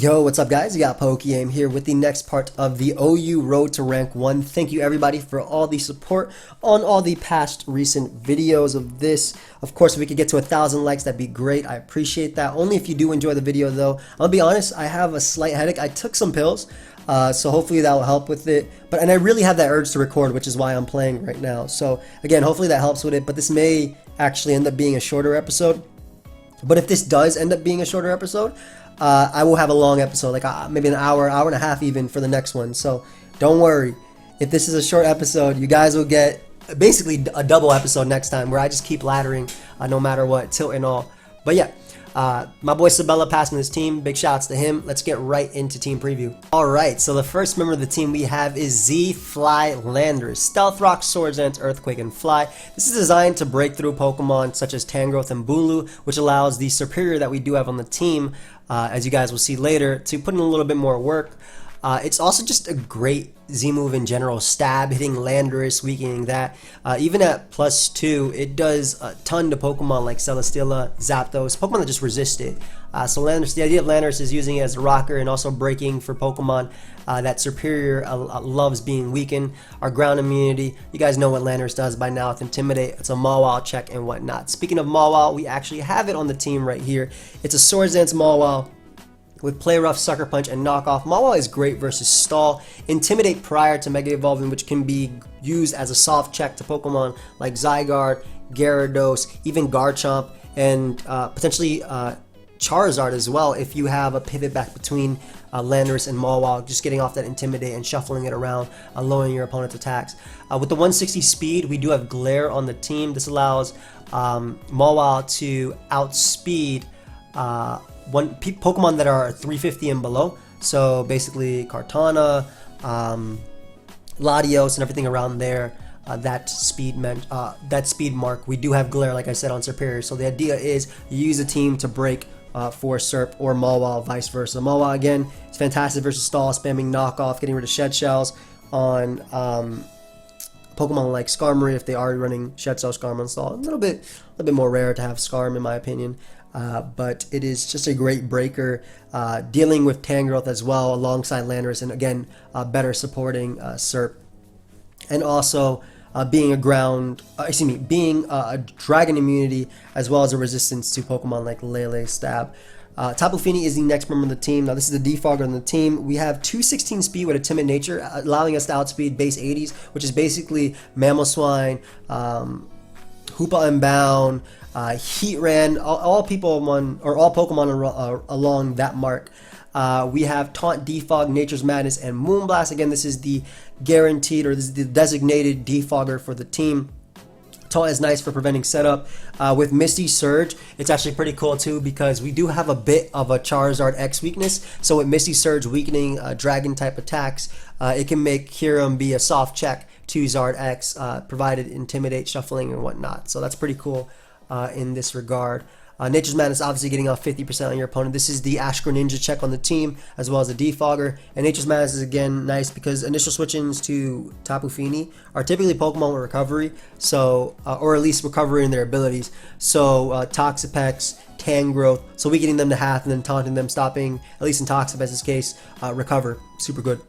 Yo, what's up guys? You got PokeaimMD here with the next part of the OU Road to Rank 1. Thank you everybody for all the support on all the past recent videos of this. Of course, if we could get to 1,000 likes, that'd be great. I appreciate that. Only if you do enjoy the video though. I'll be honest, I have a slight headache. I took some pills, so hopefully that will help with it. And I really have that urge to record, which is why I'm playing right now. So again, hopefully that helps with it, but this may actually end up being a shorter episode. But if this does end up being a shorter episode, I will have a long episode, like maybe an hour and a half even for the next one. So don't worry. If this is a short episode, you guys will get basically a double episode next time where I just keep laddering no matter what, tilt and all. But yeah, my boy Sabella passed me this team. Big shouts to him. Let's get right into team preview. Alright, so the first member of the team we have is Z-Fly Landers. Stealth Rock, Swords Dance, Earthquake, and Fly. This is designed to break through Pokemon such as Tangrowth and Bulu, which allows the superior that we do have on the team, as you guys will see later, to put in a little bit more work. It's also just a great Z move in general. Stab, hitting Landorus, weakening that. Even at +2, it does a ton to Pokemon like Celesteela, Zapdos, Pokemon that just resist it. So Landorus, the idea of Landorus is using it as a rocker and also breaking for Pokemon that superior loves being weakened. Our ground immunity, you guys know what Landorus does by now with Intimidate. It's a Mawile check and whatnot. Speaking of Mawile, we actually have it on the team right here. It's a Swords Dance Mawile with Play Rough, Sucker Punch, and Knockoff. Mawile is great versus Stall. Intimidate prior to Mega Evolving, which can be used as a soft check to Pokemon like Zygarde, Gyarados, even Garchomp, and potentially Charizard as well if you have a pivot back between Landorus and Mawile, just getting off that Intimidate and shuffling it around, lowering your opponent's attacks. With the 160 speed, we do have Glare on the team. This allows Mawile to outspeed Pokemon that are 350 and below, so basically Kartana, Latios, and everything around there. That speed mark, we do have Glare, like I said, on Superior. So the idea is you use a team to break for Serp or Mawile, vice versa. Mawile again, it's fantastic versus Stall, spamming Knockoff, getting rid of Shed Shells on Pokemon like Skarmory if they are running Shed Shell, Skarm, and Stall. A little bit more rare to have Skarm in my opinion. But it is just a great breaker, dealing with Tangrowth as well alongside Landorus, and again better supporting Serp, and also being a dragon immunity as well as a resistance to Pokemon like Lele, Stab. Tapu Fini is the next member of the team. Now this is the defogger on the team. We have 216 speed with a timid nature, allowing us to outspeed base 80s, which is basically Mamoswine, Hoopa Unbound, Heatran, all Pokemon along that mark. We have Taunt, Defog, Nature's Madness, and Moonblast. Again, this is the guaranteed, or this is the designated defogger for the team. Taunt is nice for preventing setup. With Misty Surge, it's actually pretty cool too because we do have a bit of a Charizard X weakness. So with Misty Surge weakening dragon type attacks, it can make Kyurem be a soft check to Zard X, provided Intimidate, Shuffling, and whatnot. So that's pretty cool in this regard. Nature's Madness obviously getting off 50% on your opponent. This is the Ash Greninja check on the team as well as a defogger. And Nature's Madness is again nice because initial switch-ins to Tapu Fini are typically Pokemon with recovery, so or at least recovery in their abilities. So Toxapex, Tangrowth, so we getting them to half and then taunting them, stopping, at least in Toxapex's case, recover. Super good.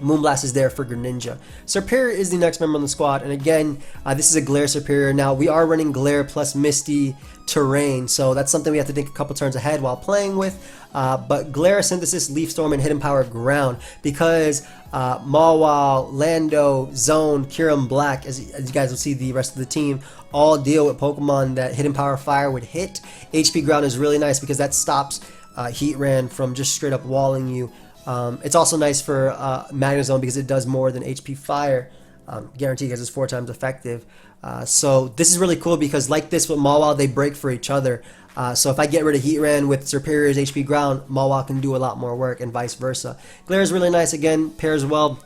Moonblast is there for Greninja. Superior is the next member on the squad, and again, this is a Glare Superior. Now, we are running Glare plus Misty Terrain, so that's something we have to think a couple turns ahead while playing with. But Glare, Synthesis, Leaf Storm, and Hidden Power Ground, because Mawile, Lando, Zone, Kyurem Black, as you guys will see the rest of the team, all deal with Pokemon that Hidden Power Fire would hit. HP Ground is really nice because that stops Heatran from just straight up walling you. It's also nice for Magnezone because it does more than HP Fire, guaranteed because it's 4 times effective. So this is really cool because like this with Mawile, they break for each other. So if I get rid of Heatran with Superior's HP Ground, Mawile can do a lot more work and vice versa. Glare is really nice, again, pairs well.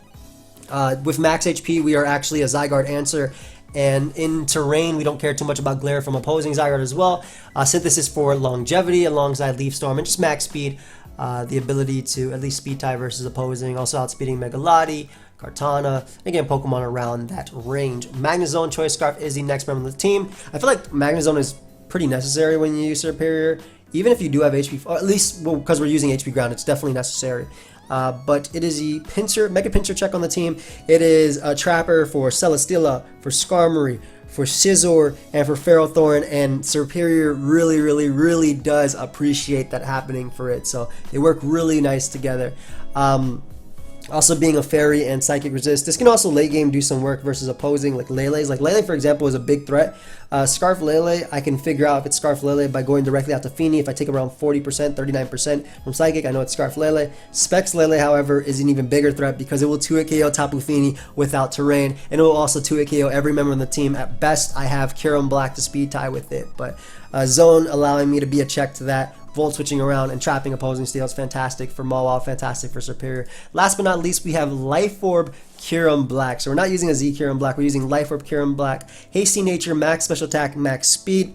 With max HP, we are actually a Zygarde answer. And in Terrain, we don't care too much about Glare from opposing Zygarde as well. Synthesis for longevity alongside Leaf Storm and just max speed. The ability to at least speed tie versus opposing, also outspeeding Megalati, Kartana, again Pokemon around that range. Magnezone Choice Scarf is the next member of the team. I feel like Magnezone is pretty necessary when you use Superior, even if you do have HP, or at least because we're using HP ground, it's definitely necessary. But it is a Pinsir, Mega Pinsir check on the team. It is a Trapper for Celesteela, for Skarmory, for Scizor, and for Ferrothorn, and Superior really does appreciate that happening for it. So they work really nice together. Also being a fairy and psychic resist, this can also late game do some work versus opposing like Lele's. Like Lele, for example, is a big threat. Scarf Lele, I can figure out if it's Scarf Lele by going directly out to Feeny. If I take around 40%, 39% from psychic, I know it's Scarf Lele. Specs Lele, however, is an even bigger threat because it will 2-hit KO Tapu Fini without terrain, and it will also 2-hit KO every member on the team. At best, I have Kyurem Black to speed tie with it, but Zone allowing me to be a check to that. Volt switching around and trapping opposing steals, fantastic for Mawile, fantastic for Superior. Last but not least, we have Life Orb Kyurem Black. So we're not using a Z Kyurem Black, we're using Life Orb Kyurem Black. Hasty Nature, max special attack, max speed.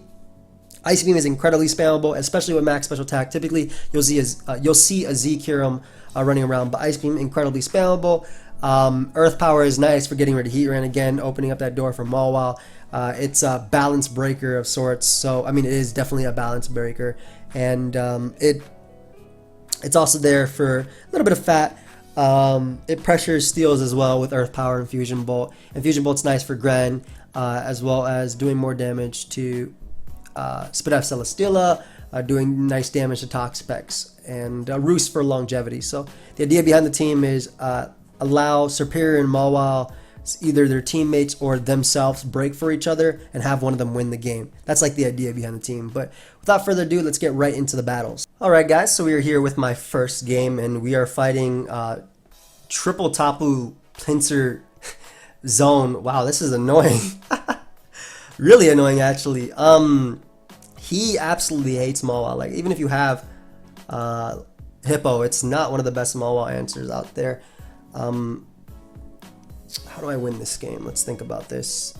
Ice Beam is incredibly spammable, especially with max special attack. Typically, you'll see a Z Kyurem running around, but Ice Beam incredibly spammable. Earth Power is nice for getting rid of Heat Ran again, opening up that door for Mawile. It's a balance breaker of sorts, so I mean it is definitely a balance breaker, and it's also there for a little bit of fat. It pressures steals as well with Earth Power and Fusion Bolt. And Fusion Bolt's nice for Gren, as well as doing more damage to Spadef Celesteela, doing nice damage to Toxapex, and Roost for longevity. So the idea behind the team is allow Superior and Mawile, either their teammates or themselves, break for each other and have one of them win the game. That's like the idea behind the team. But without further ado, let's get right into the battles. Alright guys, so we are here with my first game, and we are fighting Triple Tapu Pinsir Zone. Wow, this is annoying. Really annoying actually. He absolutely hates Mawile. Like, even if you have Hippo, it's not one of the best Mawile answers out there. How do I win this game? Let's think about this.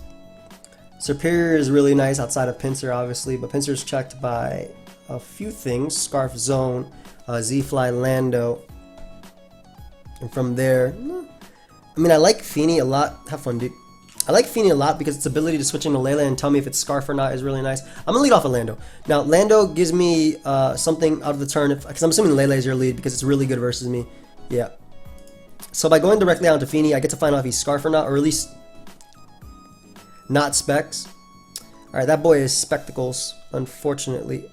Superior is really nice outside of Pinsir, obviously, but Pinsir is checked by a few things. Scarf Zone, Z-Fly Lando, and from there, I mean, I like Feeny a lot. Have fun, dude. I like Feeny a lot because its ability to switch into Lele and tell me if it's Scarf or not is really nice. I'm going to lead off of Lando. Now, Lando gives me something out of the turn, because I'm assuming Lele is your lead because it's really good versus me. Yeah. So by going directly onto Feeny, I get to find out if he's Scarf or not, or at least not Specs. Alright, that boy is Spectacles, unfortunately.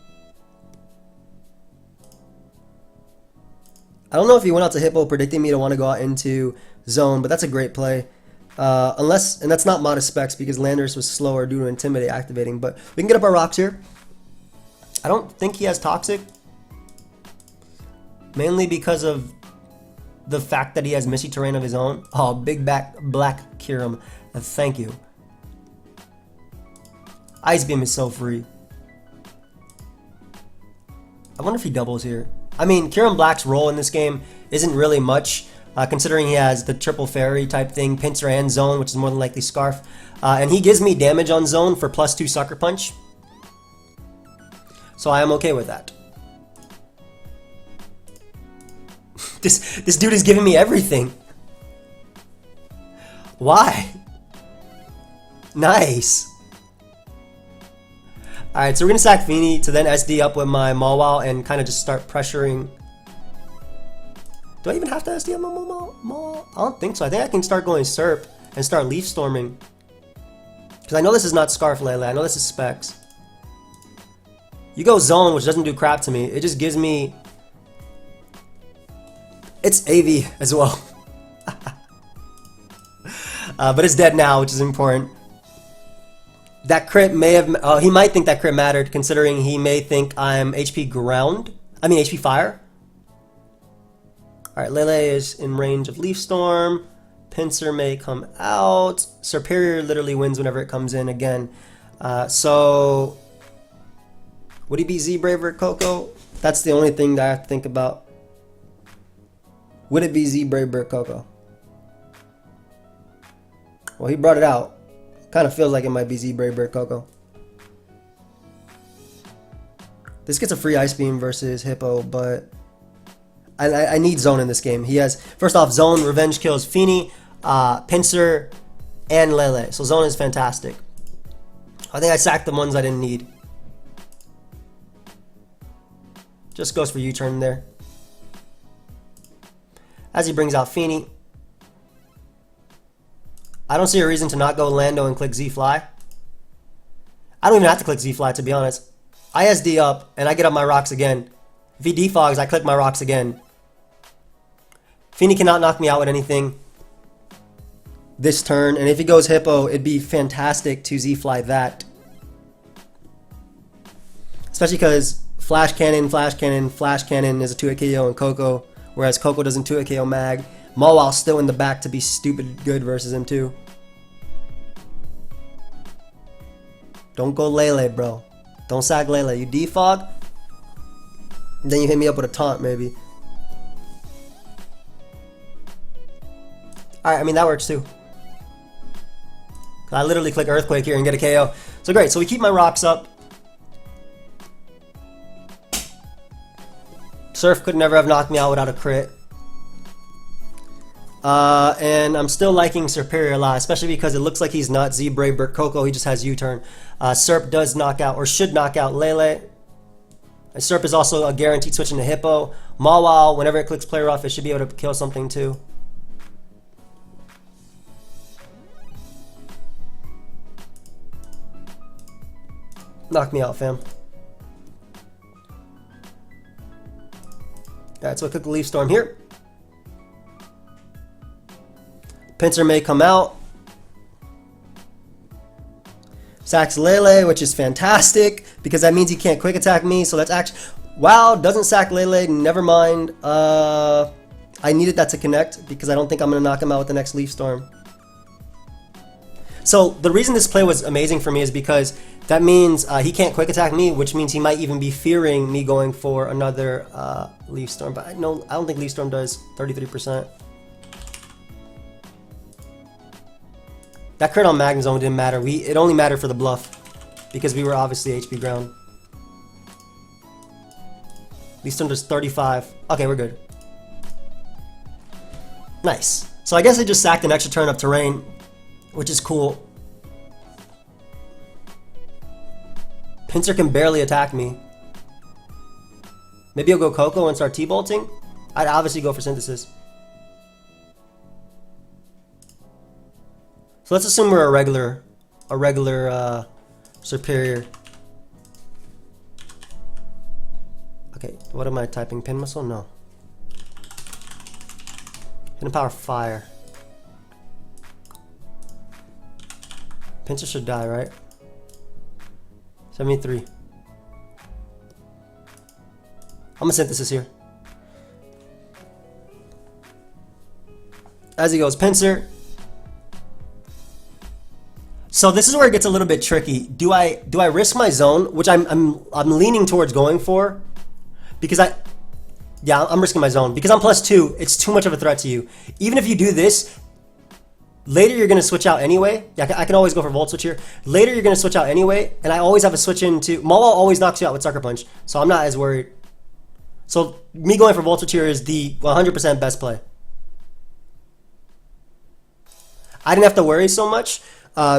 I don't know if he went out to Hippo predicting me to want to go out into Zone, but that's a great play. And that's not Modest Specs because Landorus was slower due to Intimidate activating, but we can get up our rocks here. I don't think he has Toxic, mainly because of the fact that he has Misty Terrain of his own. Oh, big back Black Kyurem. Thank you. Ice Beam is so free. I wonder if he doubles here. I mean, Kyurem Black's role in this game isn't really much, considering he has the triple fairy type thing, Pinsir and Zone, which is more than likely Scarf. And he gives me damage on Zone for +2 Sucker Punch. So I am okay with that. This dude is giving me everything. Why? Nice. Alright, so we're gonna sack Feeny to then SD up with my Mawile and kind of just start pressuring. Do I even have to SD up my Mawile? I don't think so. I think I can start going Serp and start Leaf Storming. Because I know this is not Scarf Lele. I know this is Specs. You go Zone, which doesn't do crap to me. It just gives me... It's AV as well. But it's dead now, which is important. That crit may have... he might think that crit mattered, considering he may think I'm HP Ground. I mean HP Fire. Alright, Lele is in range of Leaf Storm. Pinsir may come out. Superior literally wins whenever it comes in again. So... Would he be Z-Brave or Coco? That's the only thing that I have to think about. Would it be Z-Brave or Coco? Well, he brought it out. Kind of feels like it might be Z-Brave or Coco. This gets a free Ice Beam versus Hippo, but I need Zone in this game. He has, first off, Zone Revenge kills Feeny, Pinsir, and Lele. So Zone is fantastic. I think I sacked the ones I didn't need. Just goes for U-turn there. As he brings out Feeney. I don't see a reason to not go Lando and click Z-Fly. I don't even have to click Z-Fly, to be honest. I SD up, and I get up my rocks again. If he defogs, I click my rocks again. Feeney cannot knock me out with anything this turn, and if he goes Hippo, it'd be fantastic to Z-Fly that. Especially because Flash Cannon, Flash Cannon, Flash Cannon is a 2-hit KO in Coco, whereas Coco doesn't 2-hit KO Mag. Mawile still in the back to be stupid good versus him too. Don't go Lele, bro. Don't sack Lele. You defog, then you hit me up with a taunt maybe. Alright, I mean that works too. I literally click Earthquake here and get a KO. So great, so we keep my rocks up. Surf could never have knocked me out without a crit. And I'm still liking Serperior a lot, especially because it looks like he's not Z-Brave Burt Coco, he just has U-turn. Serp does knock out, or should knock out, Lele. And Serp is also a guaranteed switch into Hippo. Mawile, whenever it clicks Play Rough, it should be able to kill something too. Knock me out, fam. Alright, so I click the Leaf Storm here. Pinsir may come out. Sacks Lele, which is fantastic because that means he can't quick attack me. So that's actually, wow, doesn't sack Lele. Never mind. I needed that to connect because I don't think I'm gonna knock him out with the next Leaf Storm. So the reason this play was amazing for me is because that means he can't quick attack me, which means he might even be fearing me going for another Leaf Storm. But I don't think Leaf Storm does 33%. That crit on Magnezone didn't matter. It only mattered for the bluff because we were obviously HP ground. Leaf Storm does 35. Okay, we're good. Nice. So I guess I just sacked an extra turn of terrain, which is cool. Pinsir can barely attack me. Maybe I'll go Coco and start T-bolting. I'd obviously go for Synthesis. So let's assume we're a regular Serperior. Okay, what am I typing? Pin Missile? No. Hidden Power Fire. Pinsir should die, right? 73. I'm a Synthesis here. As he goes, Pinsir. So this is where it gets a little bit tricky. Do I risk my zone, which I'm leaning towards going for, because I'm risking my zone because I'm +2. It's too much of a threat to you. Even if you do this, later you're gonna switch out anyway. Yeah, I can always go for Volt Switch here. Later you're gonna switch out anyway, and I always have a switch into Mawile. Always knocks you out with Sucker Punch, so I'm not as worried. So me going for Volt Switch here is the 100% best play. I didn't have to worry so much.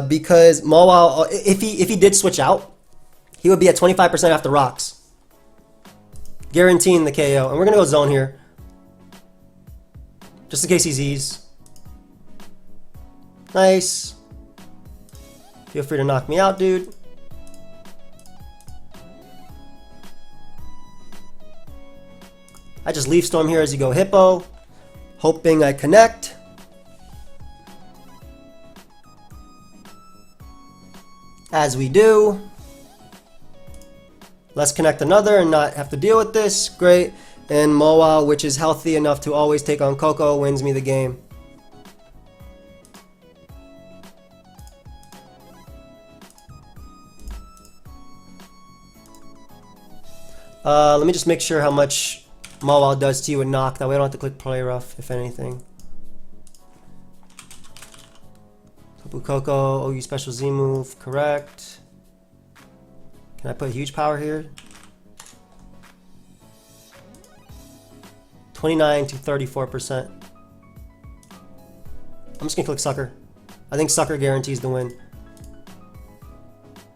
Because Mawile, if he did switch out, he would be at 25% after rocks, guaranteeing the KO. And we're gonna go zone here, just in case he Z's. Nice. Feel free to knock me out, dude. I just Leaf Storm here as you go Hippo, hoping I connect. As we do. Let's connect another and not have to deal with this. Great. And Mawile, which is healthy enough to always take on Coco, wins me the game. Let me just make sure how much Mawile does to you with knock. That way I don't have to click Play Rough, if anything. Coco, OU special Z move, correct. Can I put huge power here? 29 to 34%. I'm just gonna click Sucker. I think Sucker guarantees the win.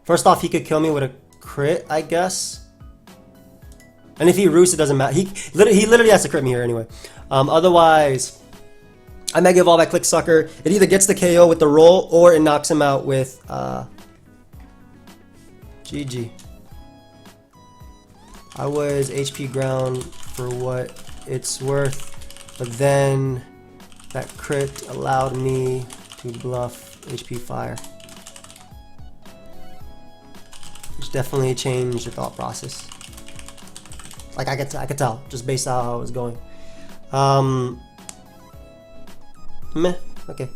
First off, he could kill me with a crit, I guess. And if he roosts, it doesn't matter. He literally has to crit me here anyway. Otherwise, I Mega Evolve, I click Sucker. It either gets the KO with the roll or it knocks him out with GG. I was HP ground for what it's worth, but then that crit allowed me to bluff HP fire. Which definitely changed the thought process. Like I could tell just based on how it was going. Meh. Okay.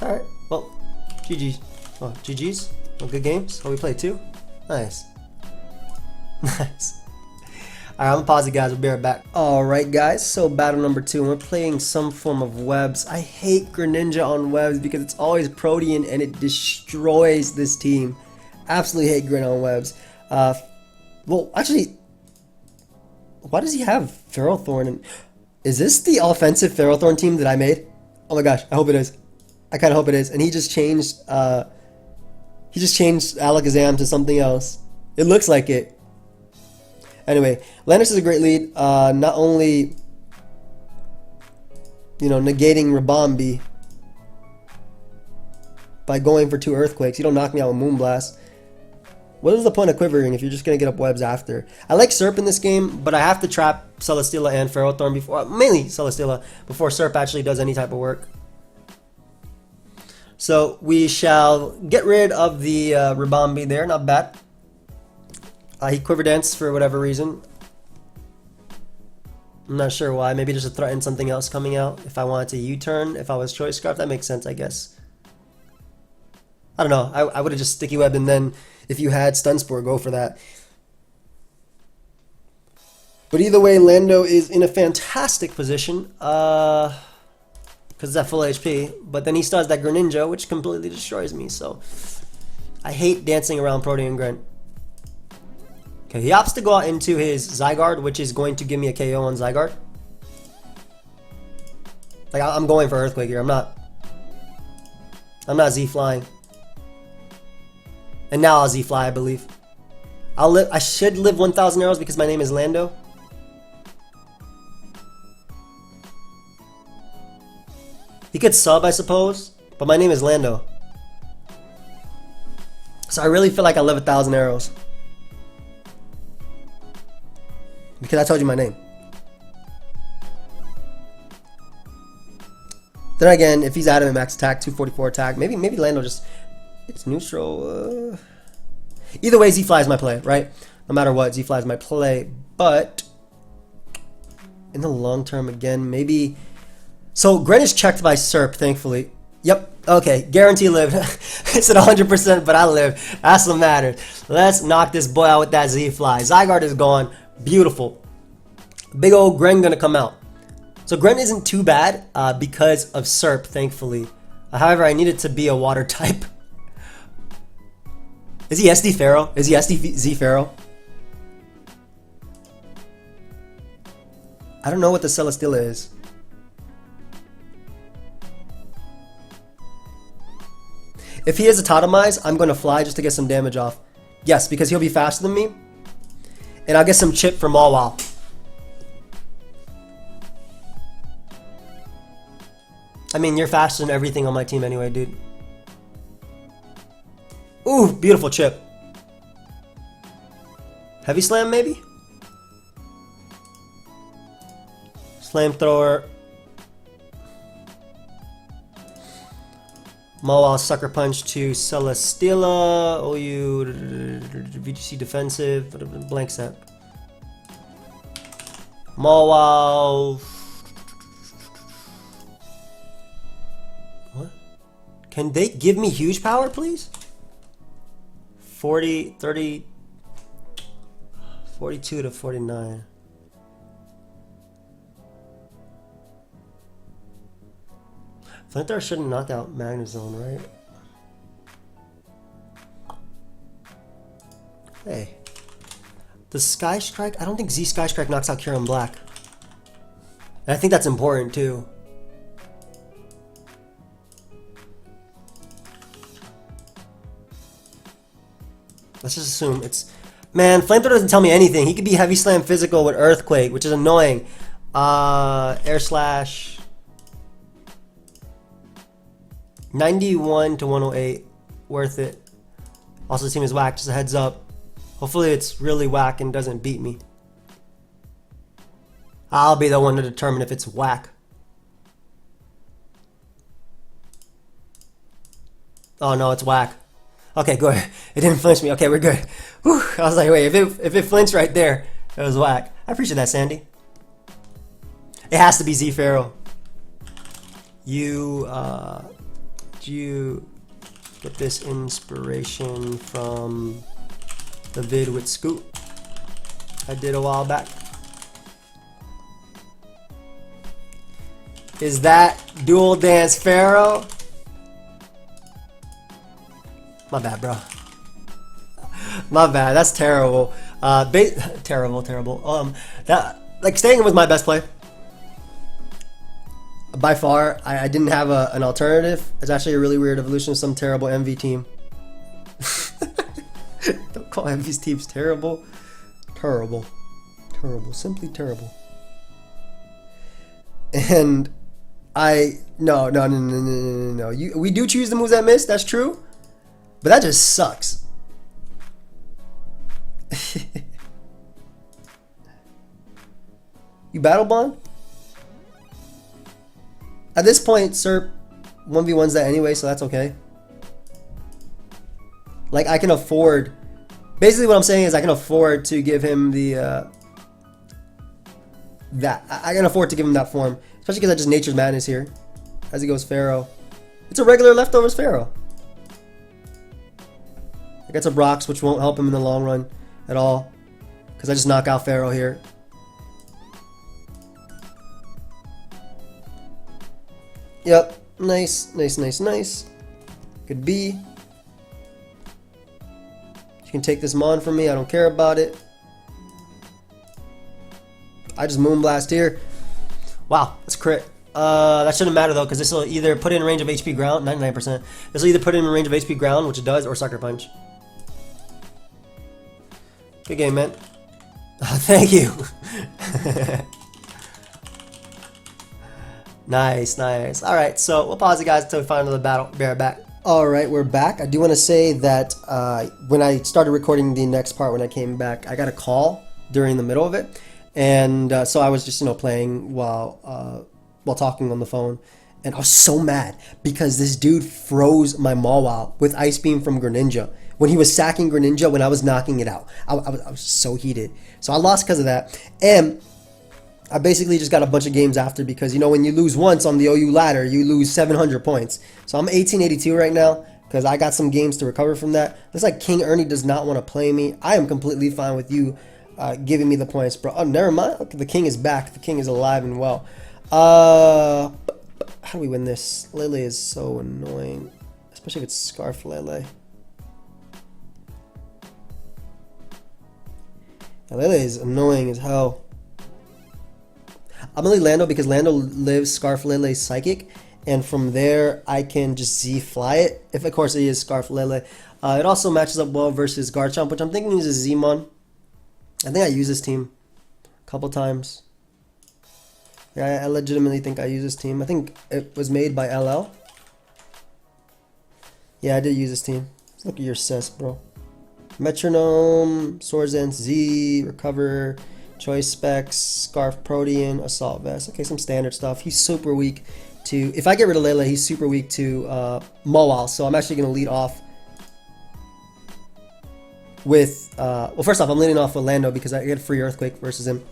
All right. Well, GG's. Oh, GG's. Well, good games. Oh, we played 2. Nice. Nice. Alright, I'm gonna pause it, guys. We'll be right back. Alright, guys. So, battle number 2. We're playing some form of webs. I hate Greninja on webs because it's always Protean and it destroys this team. Absolutely hate Grin on webs. Well, actually, why does he have Ferrothorn? And is this the offensive Ferrothorn team that I made? Oh my gosh, I hope it is. I kind of hope it is. And he just changed Alakazam to something else. It looks like it. Anyway, Landis is a great lead. Not only, you know, negating Rabombi by going for 2 Earthquakes. You don't knock me out with Moonblast. What is the point of quivering if you're just going to get up webs after? I like Serp in this game, but I have to trap Celesteela and Ferrothorn before, mainly Celesteela, before Serp actually does any type of work. So we shall get rid of the Rabombi there, not bad. He Quiver Dance for whatever reason. I'm not sure why, maybe just to threaten something else coming out. If I wanted to U-turn, if I was Choice Scarf, that makes sense, I guess. I don't know, I would have just Sticky Webbed and then if you had Stun Spore, go for that. But either way, Lando is in a fantastic position. Because it's at full HP. But then he starts that Greninja, which completely destroys me. So I hate dancing around Protean Grunt. Okay, he opts to go out into his Zygarde, which is going to give me a KO on Zygarde. Like, I'm going for Earthquake here. I'm not Z-flying. And now I'll Z-fly, I believe. I should live 1,000 arrows because my name is Lando. He could sub, I suppose, but my name is Lando. So I really feel like I live 1,000 arrows. Because I told you my name. Then again, if he's adamant max attack, 244 attack, maybe Lando just... It's neutral. Either way, Z-Fly is my play, right? No matter what, Z-Fly is my play. But in the long term, again, maybe... So, Gren is checked by Serp, thankfully. Yep, okay, guarantee lived. It's at 100%, but I live. That's what matters. Let's knock this boy out with that Z-Fly. Zygarde is gone. Beautiful. Big old Gren gonna come out. So, Gren isn't too bad because of Serp, thankfully. However, I need it to be a water type. Is he SD Pharaoh? Is he SD Z Pharaoh? I don't know what the Celesteela is. If he is a Totemize, I'm going to fly just to get some damage off. Yes, because he'll be faster than me. And I'll get some chip from Mawile. I mean, you're faster than everything on my team anyway, dude. Ooh, beautiful chip. Heavy Slam, maybe? Slam Thrower. Mawile Sucker Punch to Celesteela. OU VGC Defensive. Blank set. Mawile. What? Can they give me huge power, please? 40, 30, 42 to 49. Flamethrower shouldn't knock out Magnezone, right? Hey. The Sky Strike? I don't think Z Sky Strike knocks out Kyurem Black. And I think that's important too. Let's just assume it's Man, Flamethrower doesn't tell me anything. He could be Heavy Slam physical with Earthquake, which is annoying. Air Slash. 91 to 108. Worth it. Also, the team is whack. Just a heads up. Hopefully it's really whack and doesn't beat me. I'll be the one to determine if it's whack. Oh no, it's whack. Okay, good. It didn't flinch me. Okay, we're good. Whew. I was like, wait, if it flinched right there, it was whack. I appreciate that, Sandy. It has to be Z Pharaoh. You get this inspiration from the vid with Scoot I did a while back. Is that Dual Dance Pharaoh? My bad, bro. My bad. That's terrible. Terrible. That like staying was my best play. By far, I didn't have an alternative. It's actually a really weird evolution of some terrible MV team. Don't call MV's teams terrible. Terrible. Simply terrible. And no. We do choose the moves that miss. That's true. But that just sucks. You battle bond? At this point, Serp 1v1's that anyway, so that's okay. Like, I can afford... Basically what I'm saying is I can afford to give him the... I can afford to give him that form. Especially because I just Nature's Madness here. As he goes Pharaoh. It's a regular leftovers Pharaoh. I got some rocks, which won't help him in the long run at all. Because I just knock out Pharaoh here. Yep. Nice. Good B. You can take this Mon from me. I don't care about it. I just Moonblast here. Wow, that's a crit. That shouldn't matter though, because this will either put it in range of HP ground, 99%. This will either put it in range of HP ground, which it does, or Sucker Punch. Good game, man. Thank you. Nice. Alright, so we'll pause it, guys, until we find another battle. Be right back. Alright, we're back. I do want to say that when I started recording the next part, when I came back, I got a call during the middle of it. And so I was just, playing while talking on the phone. And I was so mad because this dude froze my Mawile with Ice Beam from Greninja. When he was sacking Greninja, when I was knocking it out. I was so heated. So I lost because of that. And I basically just got a bunch of games after because, when you lose once on the OU ladder, you lose 700 points. So I'm 1882 right now because I got some games to recover from that. Looks like King Ernie does not want to play me. I am completely fine with you giving me the points, bro. Oh, never mind. Okay, the King is back. The King is alive and well. How do we win this? Lele is so annoying, especially if it's Scarf Lele. Now, Lele is annoying as hell. I'm gonna leave Lando because Lando lives Scarf Lele's Psychic, and from there I can just Z fly it. If of course he is Scarf Lele. It also matches up well versus Garchomp, which I'm thinking is a Z-Mon. I think I use this team a couple times. Yeah, I legitimately think I use this team. I think it was made by LL. Yeah, I did use this team. Let's look at your cess, bro. Metronome, Swords Dance, Z, Recover, Choice Specs, Scarf Protean, Assault Vest. Okay, some standard stuff. He's super weak to... If I get rid of Lele, he's super weak to Mawile. So I'm actually going to lead off with... well, first off, I'm leading off with Lando because I get free Earthquake versus him.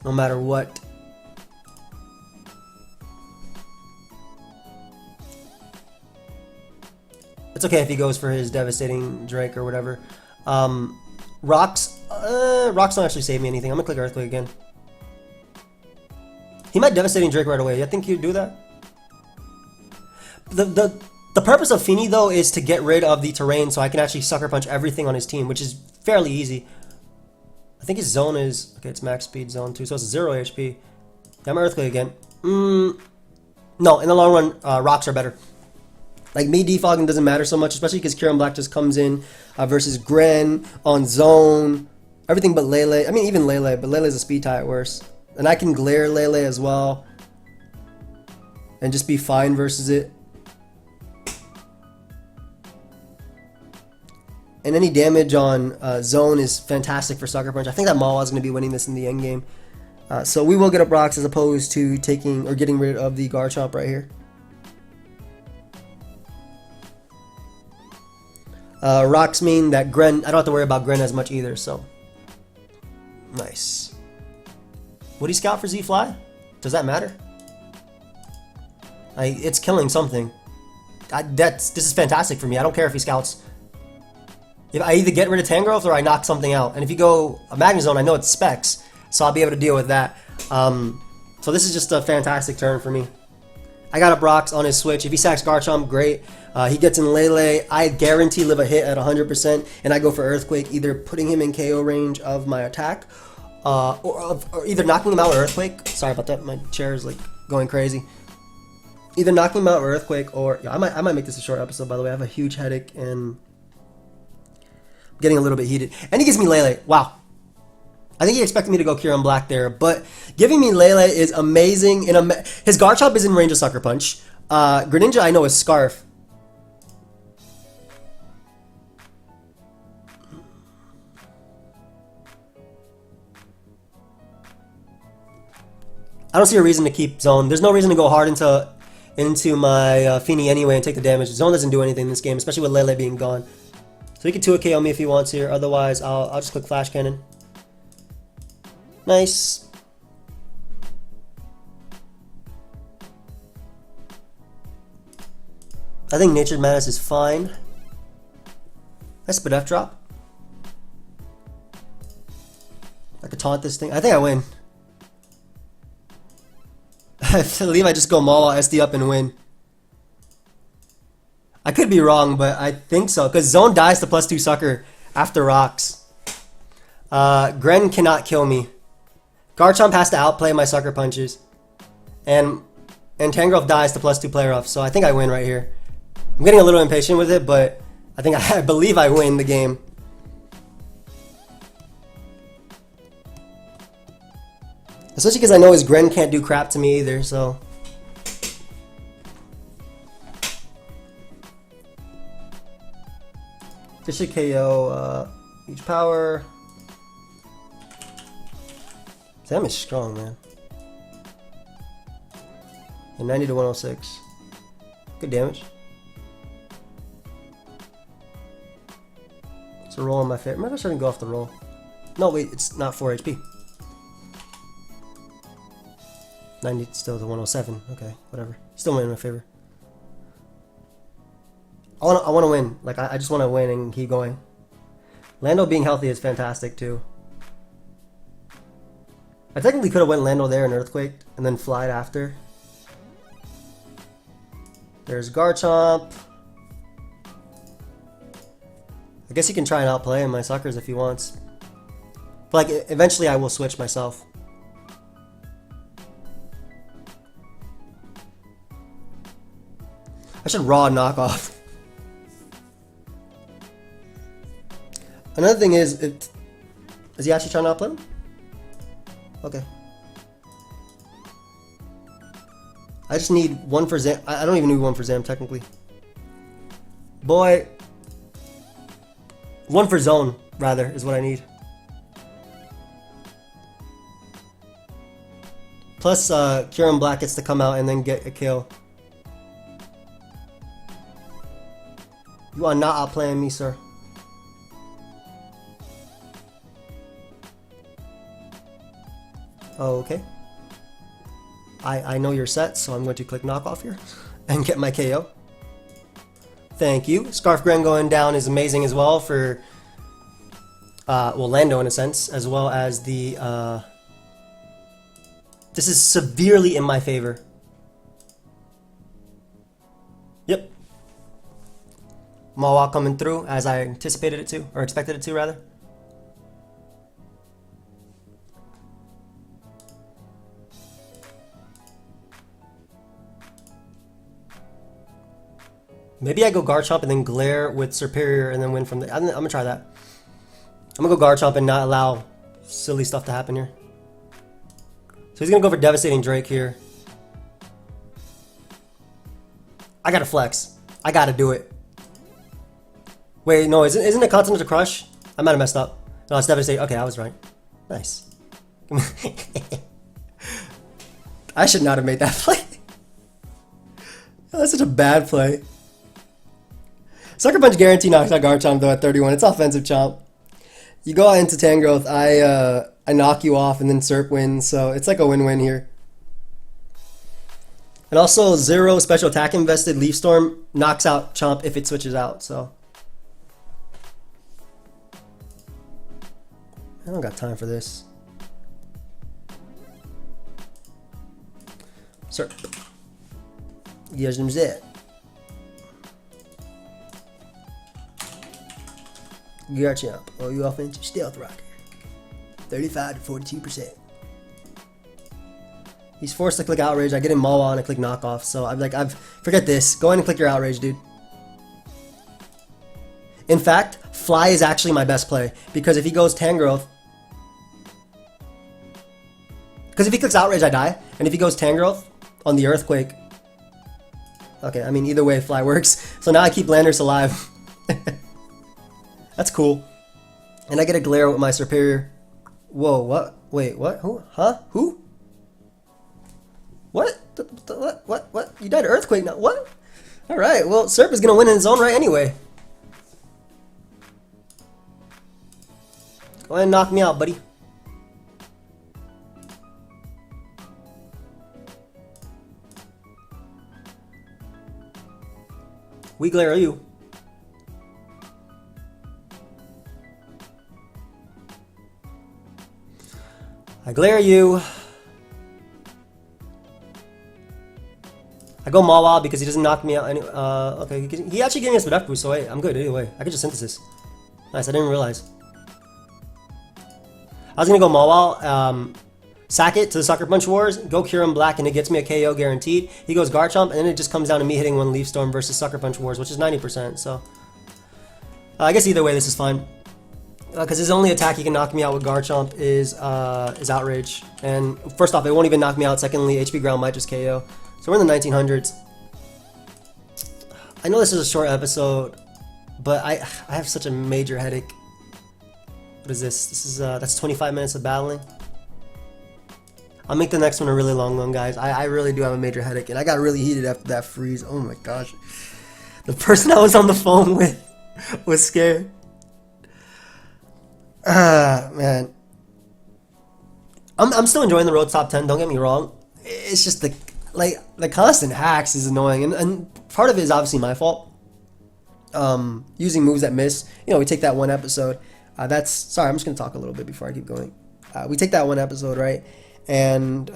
No matter what. It's okay if he goes for his Devastating Drake or whatever. Rocks don't actually save me anything. I'm gonna click Earthquake again. He might Devastating Drake right away. I think he'd do that. The purpose of Fini though is to get rid of the terrain so I can actually Sucker Punch everything on his team, which is fairly easy. I think his zone is... Okay, it's max speed zone too, so it's 0 HP. Yeah, I'm Earthquake again. No, in the long run, rocks are better. Like, me defogging doesn't matter so much, especially because Kieran Black just comes in versus Gren on zone. Everything but Lele. I mean, even Lele, but Lele's a speed tie at worst. And I can glare Lele as well. And just be fine versus it. And any damage on zone is fantastic for Sucker Punch. I think that Mawile is going to be winning this in the end game. So we will get up rocks as opposed to taking or getting rid of the Garchomp right here. Rocks mean that Gren, I don't have to worry about Gren as much either, so. Nice. Would he scout for Z-Fly? Does that matter? It's killing something. This is fantastic for me. I don't care if he scouts. If I either get rid of Tangrowth or I knock something out. And if you go a Magnezone, I know it's Specs, so I'll be able to deal with that. So this is just a fantastic turn for me. I got up rocks on his switch. If he sacks Garchomp, great. He gets in Lele. I guarantee live a hit at 100%, and I go for Earthquake, either putting him in KO range of my attack, or either knocking him out with Earthquake. Sorry about that. My chair is like going crazy. Either knocking him out with Earthquake, or yeah, I might make this a short episode. By the way, I have a huge headache and getting a little bit heated. And he gives me Lele. Wow. I think he expected me to go Kieran Black there, but giving me Lele is amazing. His Garchomp is in range of Sucker Punch. Greninja I know is Scarf. I don't see a reason to keep Zone. There's no reason to go hard into my Feeny anyway and take the damage. Zone doesn't do anything in this game, especially with Lele being gone. So he can 2 KO me if he wants here. Otherwise, I'll just click Flash Cannon. Nice. I think Natured Madness is fine. Nice spit F drop. I could taunt this thing. I think I win. I believe I just go Mawile, SD up, and win. I could be wrong, but I think so. Because Zone dies to +2 Sucker after rocks. Gren cannot kill me. Garchomp has to outplay my Sucker Punches. And Tangrowth dies to +2 Play Rough. So I think I win right here. I'm getting a little impatient with it, but I believe I win the game. Especially because I know his Gren can't do crap to me either, so. This should KO each power. Sam is strong, man. And 90 to 106. Good damage. It's a roll on my favorite. Maybe I shouldn't go off the roll. No, wait, it's not 4 HP. 90 still to 107. Okay, whatever. Still win in my favor. I want to win. Like, I just want to win and keep going. Lando being healthy is fantastic too. I technically could have went Lando there and Earthquake and then flied after. There's Garchomp. I guess he can try and outplay my suckers if he wants. But like, eventually I will switch myself. I should raw knockoff. Another thing is he actually trying to outplay him? Okay. I just need one for Zam. I don't even need one for Zam technically. Boy. One for Zone, rather, is what I need. Plus, Kieran Black gets to come out and then get a kill. You are not outplaying me, sir. Okay. I know you're set, so I'm going to click knockoff here and get my KO. Thank you. Scarf Gren going down is amazing as well for, well, Lando in a sense, as well as the, this is severely in my favor. Yep. Mawile coming through as I anticipated it to, or expected it to rather. Maybe I go Garchomp and then Glare with Superior and then win from the... I'm gonna try that. I'm gonna go Garchomp and not allow silly stuff to happen here. So he's gonna go for Devastating Drake here. I gotta flex. I gotta do it. Wait, no, isn't it Continental Crush? I might have messed up. No, it's Devastating. Okay, I was right. Nice. I should not have made that play. That's such a bad play. Sucker Punch guarantee knocks out Garchomp though at 31. It's offensive chomp. You go into Tangrowth, I knock you off and then Serp wins, so it's like a win-win here. And also 0 special attack invested Leaf Storm knocks out Chomp if it switches out, so. I don't got time for this. Serp. Garchomp. Garchomp. Oh, you offensive stealth rocker. 35 to 42%. He's forced to click Outrage. I get him Mawile and I click Knockoff. So I'm like, forget this. Go ahead and click your Outrage, dude. In fact, Fly is actually my best play because if he goes Tangrowth, because if he clicks Outrage, I die, and if he goes Tangrowth on the Earthquake, okay, I mean either way, Fly works. So now I keep Landorus alive. That's cool. And I get a Glare with my Superior. Whoa, what? Wait, what? Who? Huh? Who? What? What? You died to Earthquake now? What? Alright, well, Serp is going to win in his own right anyway. Go ahead and knock me out, buddy. We Glare you. I Glare you. I go Mawile because he doesn't knock me out. Okay, he actually gave me a Spadef boost, so hey, I'm good anyway. I could just Synthesis. Nice, I didn't realize. I was gonna go Mawile, sack it to the Sucker Punch Wars, go Kyurem Black, and it gets me a KO guaranteed. He goes Garchomp, and then it just comes down to me hitting one Leaf Storm versus Sucker Punch Wars, which is 90%. So I guess either way, this is fine. Because his only attack he can knock me out with Garchomp is Outrage. And first off, it won't even knock me out. Secondly, HP Ground might just KO. So we're in the 1900s. I know this is a short episode, but I have such a major headache. What is this? This is that's 25 minutes of battling. I'll make the next one a really long one, guys. I really do have a major headache, and I got really heated after that freeze. Oh my gosh. The person I was on the phone with was scared. Man. I'm still enjoying the road top 10, don't get me wrong. It's just the constant hacks is annoying, and part of it is obviously my fault. Using moves that miss. You know, we take that one episode. Sorry, I'm just gonna talk a little bit before I keep going. We take that one episode, right? And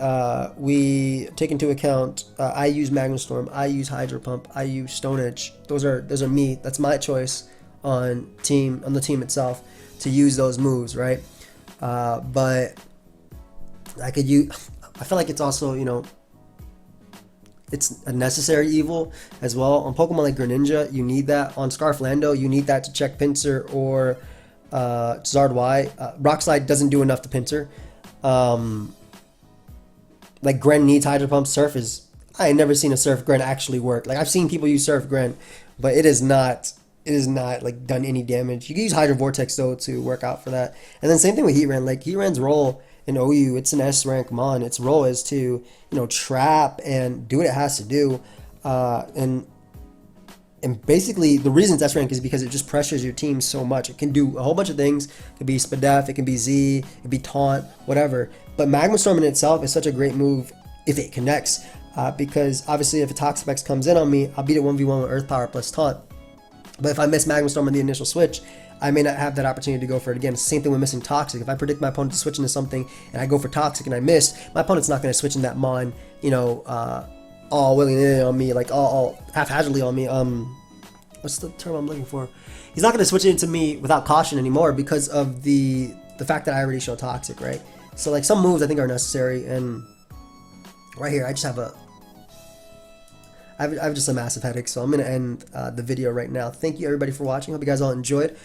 we take into account I use Magnum Storm, I use Hydro Pump, I use Stone Edge. Those are me. That's my choice on the team itself to use those moves, right? But I feel like it's also, you know, it's a necessary evil as well. On Pokemon like Greninja, you need that. On Scarflando, you need that to check Pinsir or Zard Y. Rock Slide doesn't do enough to Pinsir. Like Gren needs Hydro Pump. Surf is... I ain't never seen a Surf Gren actually work. Like I've seen people use Surf Gren, but it is not like done any damage. You can use Hydro Vortex though to work out for that. And then same thing with Heatran. Like Heatran's role in OU, it's an S rank mon. Its role is to, you know, trap and do what it has to do. And basically the reason it's S rank is because it just pressures your team so much. It can do a whole bunch of things. It can be Spadef, it can be Z, it can be Taunt, whatever. But Magma Storm in itself is such a great move if it connects. Because obviously if a Toxapex comes in on me, I'll beat it 1v1 with Earth Power plus Taunt. But if I miss Magma Storm on the initial switch, I may not have that opportunity to go for it again. It's the same thing with missing Toxic. If I predict my opponent to switch into something and I go for Toxic and I miss, my opponent's not going to switch in that Mon, you know, all willy-nilly on me, like all haphazardly on me. What's the term I'm looking for? He's not going to switch into me without caution anymore because of the fact that I already show Toxic, right? So like some moves I think are necessary, and right here I just have I have just a massive headache, so I'm gonna end the video right now. Thank you everybody for watching. Hope you guys all enjoyed.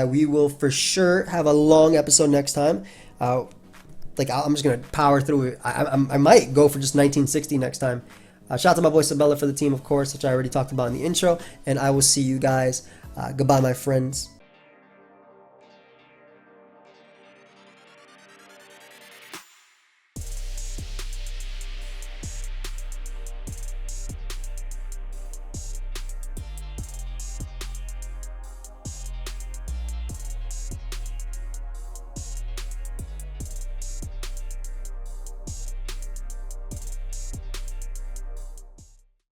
We will for sure have a long episode next time. Like I'm just gonna power through it. I might go for just 1960 next time. Shout out to my boy Sabella for the team, of course, which I already talked about in the intro. And I will see you guys. Goodbye, my friends.